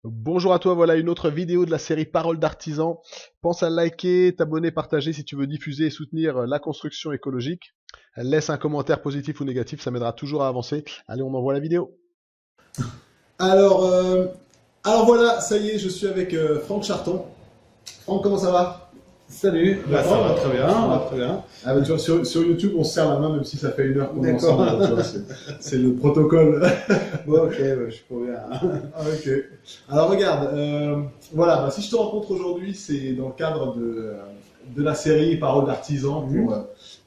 Bonjour à toi, voilà une autre vidéo de la série Paroles d'artisans. Pense à liker, t'abonner, partager si tu veux diffuser et soutenir la construction écologique. Laisse un commentaire positif ou négatif, ça m'aidera toujours à avancer. Allez, on envoie la vidéo. Alors, euh, alors voilà, ça y est, je suis avec Franck Charton. Franck, comment ça va? Salut, bah, ça va très bien, ça va très bien. Ah bah, tu vois, sur YouTube, on se serre la main, même si ça fait 1 heure qu'on est D'accord. ensemble. Tu vois, c'est le protocole. Bon, ok, ouais, je suis pas bien. Ah, ok. Alors regarde, voilà, bah, si je te rencontre aujourd'hui, c'est dans le cadre de la série Paroles d'artisans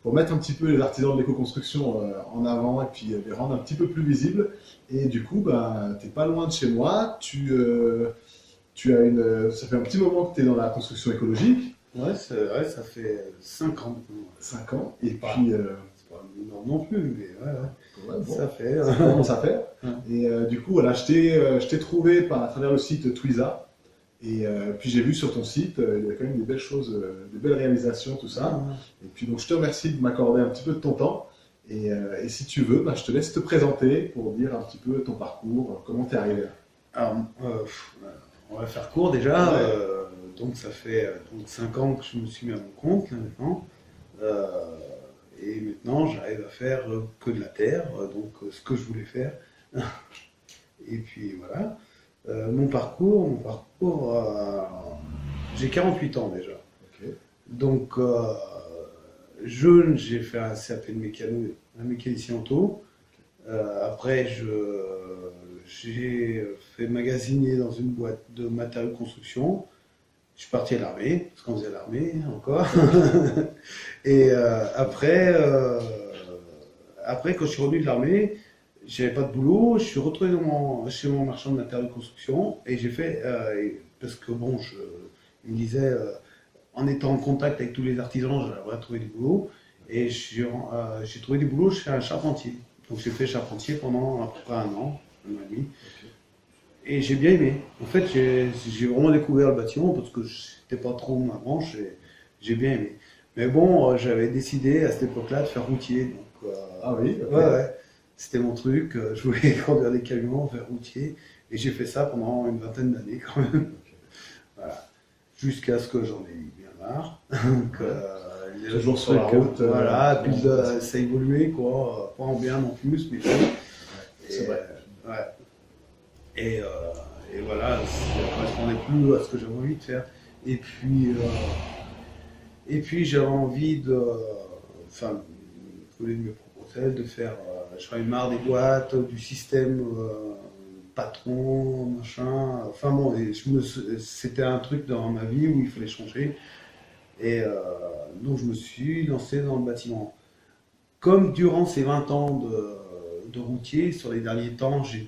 pour mettre un petit peu les artisans de l'éco-construction en avant et puis les rendre un petit peu plus visibles. Et du coup, bah, t'es pas loin de chez moi. Tu as ça fait un petit moment que tu es dans la construction écologique, Ouais, c'est vrai, ça fait 5 ans maintenant. 5 ans, et Pas, puis c'est pas énorme non plus, mais ouais, ouais, bon, ça fait. ça commence à faire. Ouais. Et du coup, voilà, je t'ai trouvé à travers le site Twiza. Et puis j'ai vu sur ton site, il y a quand même des belles choses, des belles réalisations, tout ça. Et puis donc je te remercie de m'accorder un petit peu de ton temps. Et si tu veux, bah, je te laisse te présenter pour dire un petit peu ton parcours, comment tu es arrivé là. Alors, on va faire court déjà. Ouais. Donc, ça fait donc 5 ans que je me suis mis à mon compte là, maintenant. Euh, et maintenant, j'arrive à faire que de la terre, ce que je voulais faire. Et puis voilà. Mon parcours, j'ai 48 ans déjà. Ok. Donc, jeune, j'ai fait un CAP de mécano, un mécanicien auto. Après, j'ai fait magasinier dans une boîte de matériaux de construction. Je suis parti à l'armée, parce qu'on faisait l'armée encore. Et après, quand je suis revenu de l'armée, j'avais pas de boulot. Je suis retourné chez mon marchand de matériaux de construction et j'ai fait, parce que bon, il me disait, en étant en contact avec tous les artisans, j'aimerais trouver du boulot. Et j'ai trouvé du boulot chez un charpentier. Donc j'ai fait charpentier pendant à peu près 1 an et demi. Et j'ai bien aimé. En fait, j'ai vraiment découvert le bâtiment parce que c'était pas trop ma branche et j'ai bien aimé. Mais bon, j'avais décidé à cette époque-là de faire routier. Donc, Ah oui, ok. ouais, ouais, c'était mon truc. Je voulais conduire des camions, faire routier. Et j'ai fait ça pendant une vingtaine d'années quand même. Voilà. Jusqu'à ce que j'en ai eu bien marre. Donc, Toujours sur la route. voilà, puis ça a évolué, quoi. Pas en bien non plus, mais bon. C'est Et, vrai. ouais. Et, euh, et voilà, ça ne correspondait plus à ce que j'avais envie de faire. Et puis j'avais envie de. Enfin, je voulais de mes propres ailes, de faire. J'en avais marre des boîtes, du système patron, machin. Enfin bon, c'était un truc dans ma vie où il fallait changer. Et donc je me suis lancé dans le bâtiment. Comme durant ces 20 ans de routier, sur les derniers temps, je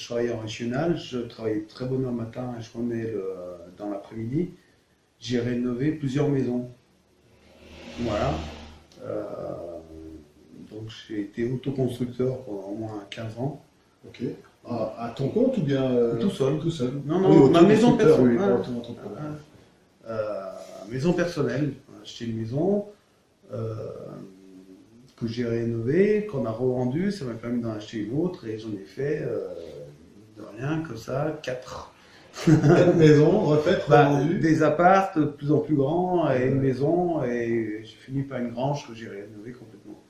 travaillais en régional, je travaillais très bonne heure le matin et je revenais dans l'après-midi. J'ai rénové plusieurs maisons. Voilà. Euh, donc j'ai été autoconstructeur pendant au moins 15 ans. Ok. À ton compte ou bien Tout seul. tout seul? Non, Oui, non, ma maison auto-constructeur, oui, personnelle. pas auto-entrepreneur. Maison personnelle. J'ai acheté une maison euh, que j'ai rénovée, qu'on a revendue. Ça m'a permis d'en acheter une autre et j'en ai fait de rien que ça, 4. Quatre maisons refaites, revendues. Des apparts de plus en plus grands et une maison et j'ai fini par une grange que j'ai rénovée complètement.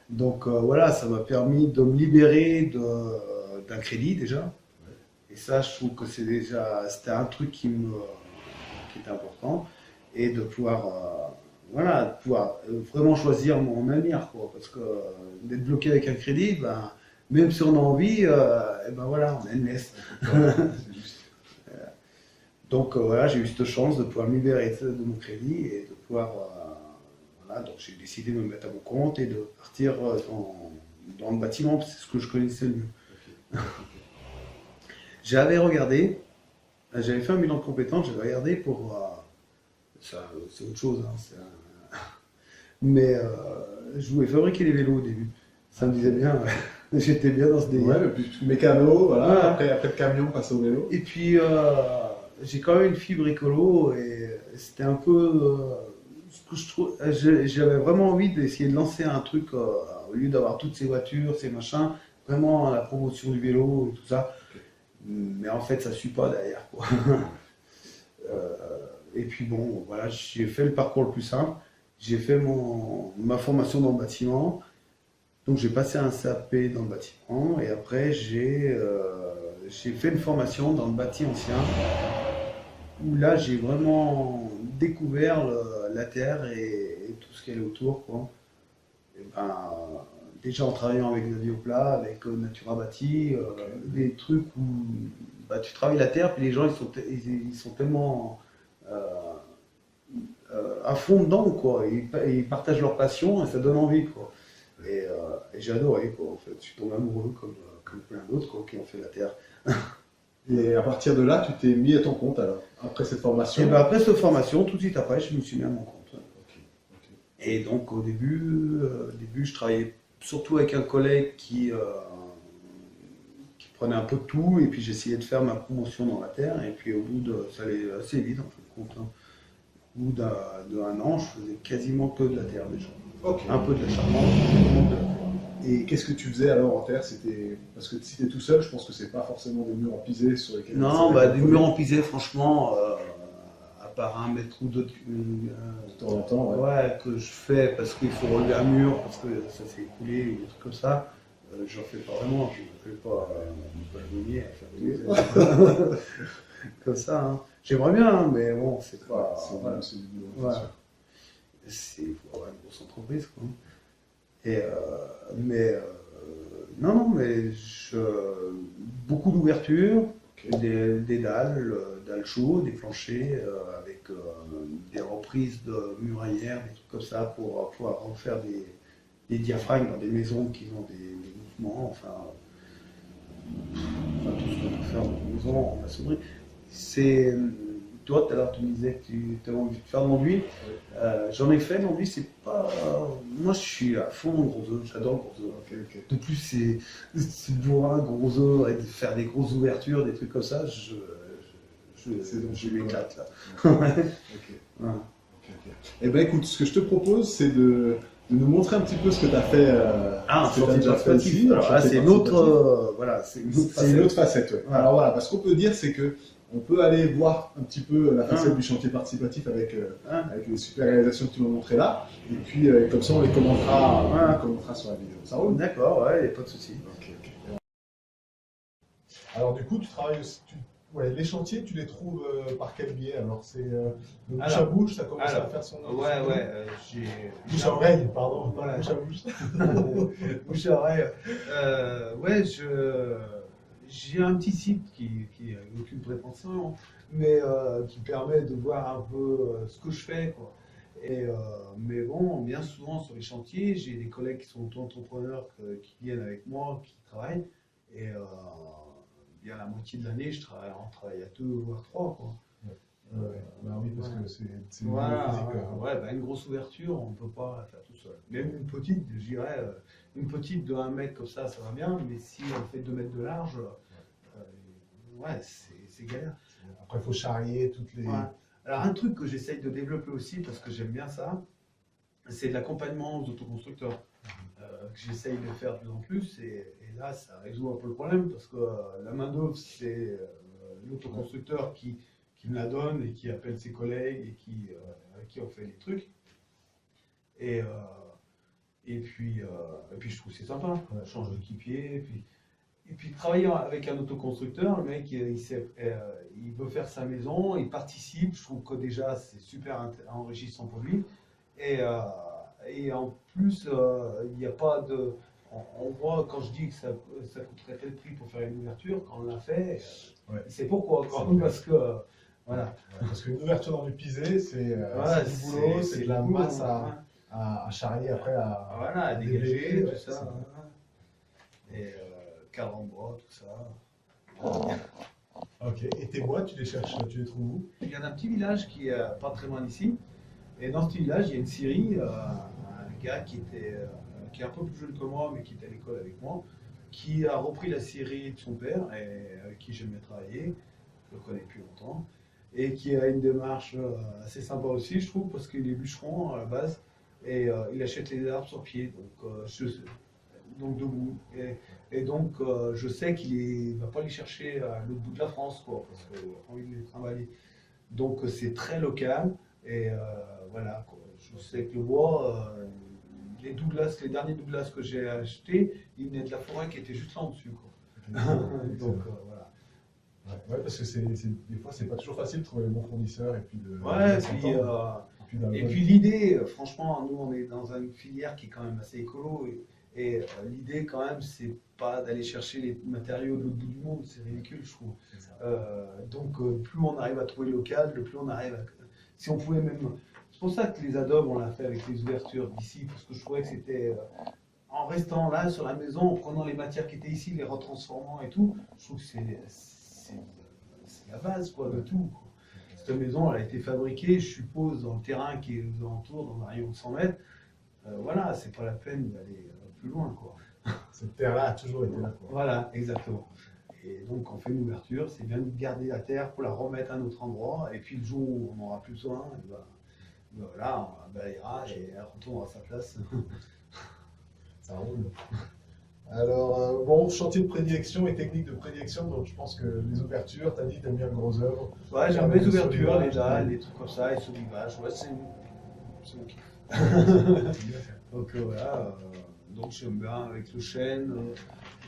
Donc voilà, ça m'a permis de me libérer d'un crédit déjà. Et ça, je trouve que c'était un truc qui était important et de pouvoir, voilà, de pouvoir vraiment choisir mon avenir, quoi. Parce que d'être bloqué avec un crédit, ben, même si on a envie, et ben voilà, on a une laisse. C'est juste. Donc voilà, j'ai eu cette chance de pouvoir me libérer de mon crédit et de pouvoir. Voilà, donc j'ai décidé de me mettre à mon compte et de partir dans le bâtiment, parce que c'est ce que je connaissais le mieux. J'avais regardé, j'avais fait un bilan de compétences, j'avais regardé pour. C'est autre chose, hein, mais je voulais fabriquer des vélos au début. Ça me disait bien, ouais. J'étais bien dans ce délire. Ouais, et puis mécano, voilà. Ouais. Après le camion, passe au vélo. Et puis, j'ai quand même une fibre écolo et c'était un peu ce que je trouve. J'avais vraiment envie d'essayer de lancer un truc au lieu d'avoir toutes ces voitures, ces machins, vraiment la promotion du vélo et tout ça. Mais en fait, ça ne suit pas derrière, quoi. Euh, et puis bon, voilà, j'ai fait le parcours le plus simple. J'ai fait ma formation dans le bâtiment. Donc j'ai passé un CAP dans le bâtiment. Et après, j'ai fait une formation dans le bâti ancien. Où là, j'ai vraiment découvert la terre et tout ce qu'il y a autour, quoi. Et ben, déjà en travaillant avec Xavier Plat, avec Natura Bâti, des trucs où bah, tu travailles la terre, puis les gens ils sont tellement euh, à fond dedans, quoi. Ils partagent leur passion et ça donne envie, quoi. Et j'ai adoré, quoi. En fait, je suis tombé amoureux comme plein d'autres, quoi, qui ont fait la terre. Et à partir de là, tu t'es mis à ton compte alors, après cette formation? Et ben après cette formation, tout de suite après, je me suis mis à mon compte. Ok, ok. Et donc au début, je travaillais surtout avec un collègue qui prenait un peu de tout, et puis j'essayais de faire ma promotion dans la terre, et puis ça allait assez vite en fin de compte, hein. Au bout d'un an, je faisais quasiment que de la terre déjà. Ok. Un peu de la charpente, quasiment de la terre. Et qu'est-ce que tu faisais alors en terre? C'était parce que si t'es tout seul, je pense que c'est pas forcément des murs en pisé sur lesquels. Non, bah, des murs en pisé, franchement, à part un mètre ou deux De temps en temps, ouais. ouais, que je fais parce qu'il faut relever un mur, parce que ça s'est écoulé, ou des trucs comme ça, j'en fais pas vraiment, je ne fais pas le à faire des comme ça. Hein. J'aimerais bien, hein, mais bon, c'est pas. Voilà, c'est du boulot, Ouais. c'est sûr. C'est faut avoir une grosse entreprise, quoi. Et, mais non, mais beaucoup d'ouvertures, des dalles chaudes, des planchers avec des reprises de muraillères, des trucs comme ça pour pouvoir refaire des diaphragmes dans des maisons qui ont des mouvements, enfin tout ce qu'on peut faire dans une maison en maçonnerie. C'est toi, tout à l'heure, tu me disais que tu avais envie de faire de l'enduit. J'en ai fait, l'enduit, c'est pas. Moi, je suis à fond dans le gros œuf, j'adore le gros œuf. Ok, ok. De plus, c'est bourrin, gros œuf, et de faire des grosses ouvertures, des trucs comme ça, je m'éclate là. Ok. Ouais. Ok, ok. Eh ben écoute, ce que je te propose, c'est de nous montrer un petit peu ce que tu as fait. Ah, ce que t'as chantier déjà fait participatif. ici. Alors là, c'est une autre. Voilà, c'est une autre C'est une facette. autre facette, ouais. Voilà. Alors voilà, ce qu'on peut dire, c'est que on peut aller voir un petit peu la facette Ah. du chantier participatif avec Ah. les super réalisations que tu m'as montrées là. Et puis, comme ça, on les commentera, sur la vidéo. Ça roule? D'accord, ouais, y a pas de souci. Ok, ok. Alors, du coup, tu travailles aussi. Ouais, les chantiers, tu les trouves par quel biais? Alors, c'est de bouche à bouche, ça commence à faire son. j'ai. Bouche à oreille, pardon, pas Voilà. bouche à bouche. Bouche à oreille. Ouais, j'ai un petit site qui aucune prétention, mais qui permet de voir un peu ce que je fais, quoi. Mais bon, bien souvent sur les chantiers, j'ai des collègues qui sont auto-entrepreneurs qui viennent avec moi, qui travaillent, et bien la moitié de l'année, on travaille à 2 voire 3, quoi. Bah oui, parce que c'est une Voilà, physique. ouais, bah, une grosse ouverture, on ne peut pas la faire tout seul. Même une petite, je dirais, une petite de 1 mètre comme ça va bien, mais si on fait 2 mètres de large, ouais, c'est galère. Après, il faut charrier toutes les. Ouais. Alors, un truc que j'essaye de développer aussi, parce que j'aime bien ça, c'est de l'accompagnement aux autoconstructeurs. Que j'essaye de faire de plus en plus, et là, ça résout un peu le problème, parce que la main-d'œuvre, c'est l'autoconstructeur qui me la donne et qui appelle ses collègues et avec qui on fait les trucs. Et puis je trouve que c'est sympa, on change d'équipier. Et puis travailler avec un autoconstructeur, le mec il veut faire sa maison, il participe, je trouve que déjà c'est super enrichissant pour lui. Et en plus, il n'y a pas de. On voit quand je dis que ça coûterait tel prix pour faire une ouverture, quand on l'a fait, c'est pourquoi. Parce que. Voilà. Ouais, parce qu'une ouverture dans du pisé, c'est du boulot, c'est de la du boulot, masse à charrier après, à dégager, tout ça. Et cadre en bois, tout ça. Ok, et tes bois, tu les cherches, tu les trouves où? Il y a un petit village qui est pas très loin d'ici. Et dans ce petit village, il y a une scierie, un gars qui est un peu plus jeune que moi, mais qui était à l'école avec moi, qui a repris la scierie de son père, et avec qui j'aime bien travailler, je le connais depuis longtemps, et qui a une démarche assez sympa aussi, je trouve, parce qu'il est bûcheron à la base, et il achète les arbres sur pied. Donc, donc debout. Et donc, je sais qu'il ne va pas les chercher à l'autre bout de la France, quoi, parce qu'il n'a pas envie de les trimballer. Donc, c'est très local. Et voilà, quoi. Je sais que le bois, les Douglas, les derniers Douglas que j'ai achetés, ils venaient de la forêt qui était juste là en dessus, quoi. Donc, voilà. Ouais, parce que des fois, c'est pas toujours facile de trouver les bons fournisseurs et puis Ouais, de s'entendre. et puis l'idée, franchement, nous on est dans une filière qui est quand même assez écolo et l'idée quand même c'est pas d'aller chercher les matériaux de l'autre bout du monde, c'est ridicule je trouve. C'est ça. Donc plus on arrive à trouver local, le plus on arrive à... Si on pouvait même... C'est pour ça que les adobes on l'a fait avec les ouvertures d'ici, parce que je trouvais que c'était... en restant là sur la maison, en prenant les matières qui étaient ici, les retransformant et tout, je trouve que c'est la base quoi, de tout, quoi. Cette maison, elle a été fabriquée, je suppose, dans le terrain qui est aux alentours, dans un rayon de 100 mètres. Voilà, c'est pas la peine d'aller plus loin, quoi. Cette terre-là a toujours été là, quoi. Voilà, exactement. Et donc, on fait une ouverture, c'est bien de garder la terre pour la remettre à un autre endroit. Et puis, le jour où on n'aura plus besoin, et ben, voilà, on la balayera et elle retournera à sa place. Ça roule. Alors, bon, chantier de prédilection et technique de prédilection, donc je pense que les ouvertures, t'as dit, t'aimes bien gros œuvres. Ouais, j'aime les ouvertures, les dalles, les trucs comme ça, les solivages. Ouais, c'est mon kiff. Donc voilà, donc j'aime bien avec le chêne.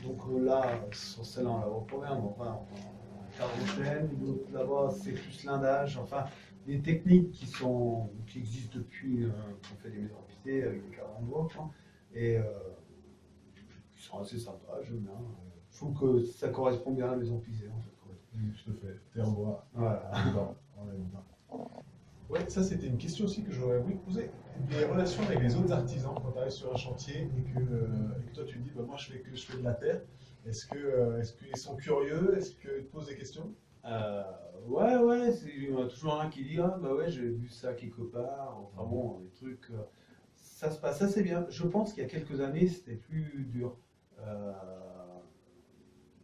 Donc là, sur celle-là, on la voit pas bien, mais enfin, on garde le chêne. L'autre là-bas, c'est plus lindage. Enfin, des techniques qui existent depuis qu'on fait des maisons pisées avec des cadres en bois, quoi. Et qui sont assez sympas, j'aime bien. Je trouve que ça correspond bien à la maison pisée, en fait, quoi. Tout à fait, t'es en bois. Voilà. On aime bien. Ouais, ça c'était une question aussi que j'aurais voulu te poser. Les relations avec les autres artisans quand tu arrives sur un chantier et que toi tu te dis bah, moi je fais de la terre, est-ce qu'ils sont curieux, est-ce qu'ils te posent des questions? Ouais, il y en a toujours un qui dit ah bah ouais j'ai vu ça quelque part, enfin bon des trucs, ça se passe assez bien. Je pense qu'il y a quelques années c'était plus dur. Euh,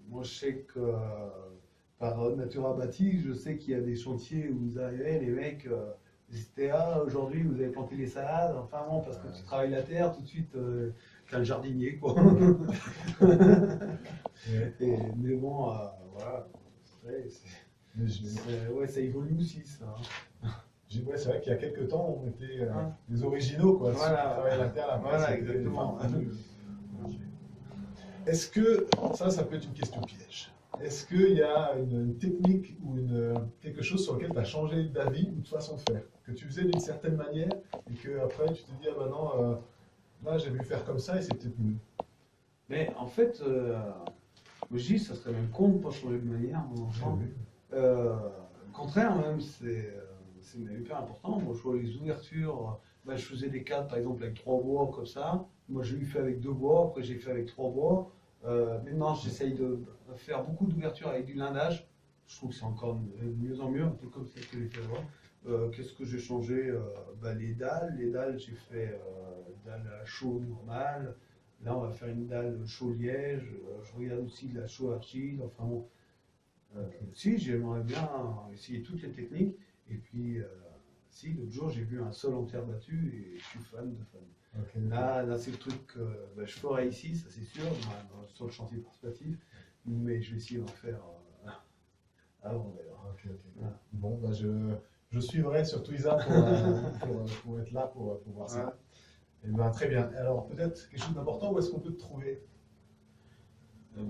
Moi je sais que par Natura Bâti, je sais qu'il y a des chantiers où vous arrivez, les mecs, ils étaient ah aujourd'hui vous avez planté les salades, enfin bon parce que tu travailles la terre tout de suite t'as le jardinier quoi. Mais bon voilà. Ouais, ça évolue aussi, ça. Ouais, c'est vrai qu'il y a quelques temps, on était des originaux, quoi. Voilà, Travailler la terre, la voilà, exactement. Est-ce que, ça peut être une question piège, est-ce qu'il y a une technique ou quelque chose sur lequel tu as changé d'avis ou de façon de faire, que tu faisais d'une certaine manière et que après tu te dis, ah ben non, là j'ai vu faire comme ça et c'est peut-être mieux. Mais en fait, je dis, ça serait même con de ne pas changer de manière, mon enfant. Au contraire, même, c'est hyper important. Moi, je vois les ouvertures, je faisais des cadres, par exemple, avec 3 bois, comme ça. Moi, j'ai eu fait avec 2 bois, après j'ai fait avec 3 bois. Maintenant, j'essaye de faire beaucoup d'ouvertures avec du lindage. Je trouve que c'est encore de mieux en mieux, un peu comme celle que j'ai fait avant. Qu'est-ce que j'ai changé? Les dalles, j'ai fait dalle à chaud normale. Là, on va faire une dalle chaud liège. Je regarde aussi de la chaud argile. Enfin bon. Si, j'aimerais bien essayer toutes les techniques. Et puis, si, l'autre jour, j'ai vu un sol en terre battue et je suis fan de fan. Okay. Là c'est le truc que je ferai ici, ça c'est sûr, sur le chantier participatif. Mais je vais essayer d'en faire avant d'ailleurs. Okay. Voilà. Bon, je suivrai sur Twiza pour être là pour voir ça. Et ben, très bien. Alors, peut-être quelque chose d'important, où est-ce qu'on peut te trouver? Je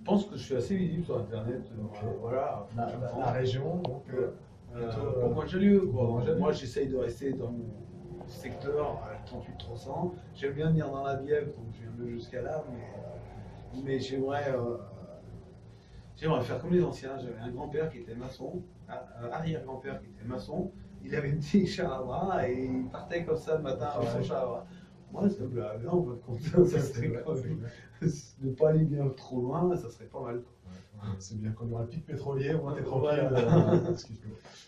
pense que je suis assez visible sur Internet. Voilà. La région, donc pour moi, j'ai lieu. Moi, j'essaye de rester dans mon secteur, à 38-300. J'aime bien venir dans la Bièvre, donc je viens de jusqu'à là, mais j'aimerais faire comme les anciens. J'avais un grand-père qui était maçon, arrière-grand-père qui était maçon. Il avait une petite char à bras et il partait comme ça le matin avec son char à bras. Moi, ça me plaît bien, on peut te compter, ça serait ne pas aller bien trop loin, ça serait pas mal. C'est bien qu'on aura le pic pétrolier, on va être Voilà. tranquille.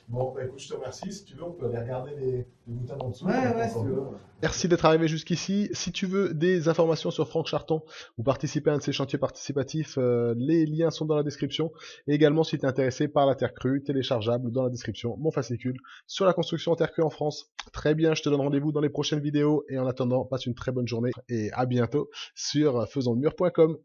Bon, bah écoute, je te remercie. Si tu veux, on peut aller regarder les boutins en dessous. Ouais, si tu veux. Merci d'être arrivé jusqu'ici. Si tu veux des informations sur Franck Charton ou participer à un de ses chantiers participatifs, les liens sont dans la description. Et également, si tu es intéressé par la terre crue, téléchargeable dans la description, mon fascicule sur la construction en terre crue en France. Très bien, je te donne rendez-vous dans les prochaines vidéos. Et en attendant, passe une très bonne journée et à bientôt sur faisonslemur.com.